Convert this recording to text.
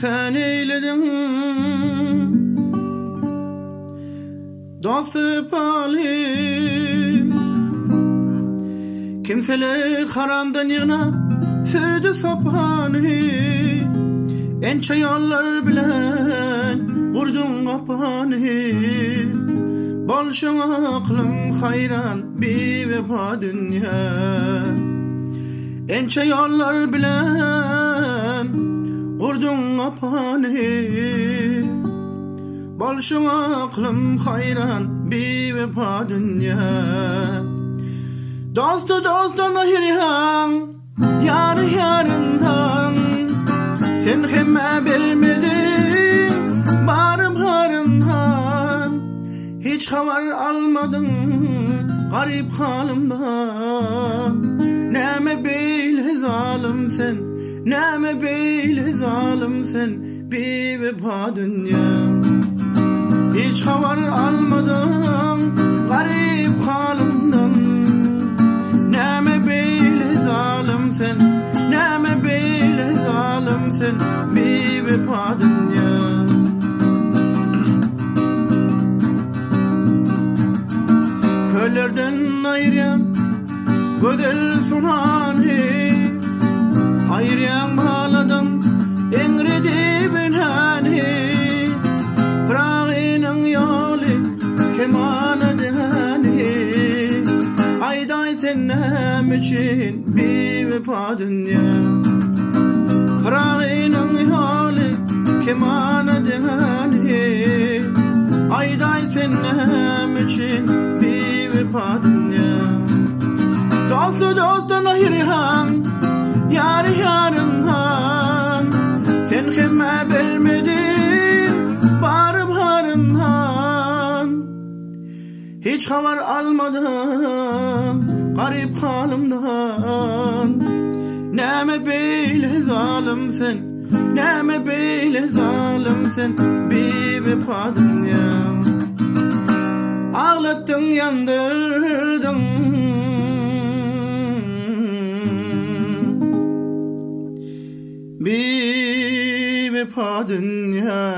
fen eyledin dostu pali kimseler haramdan yığına sürdü sapani ençe yollar bilen vurdun kapani bol şun aklım hayran bir vefa dünya ençe yollar bilen vurdun kapani bol şun aklım hayran bir vefa dünya dostu dostun ayıryan yar yarından sen hemme bilmedin barım harından hiç haber almadın garip halimden neme beyle zalim sen neme beyle zalim sen bir vefa dünya hiç haber almadın garip halimden neme beyle zalim sen neme beyle zalim sen bir vefa dünya köllerden ayıran gözel sunani ayıran bağladım engredi benhani prağının yolu kemana dehani ayday senem için bir vefa dünya prağının yolu kemana dehani ayday senem için bir vefa dünya dostu dostun ayırhan yar yarından sen hemme bilmedin barım harından hiç haber almadın garip halimden neme beyle zalim sen neme beyle zalim sen bir vefa dünya ağlattın yandırdın bir vefa dünya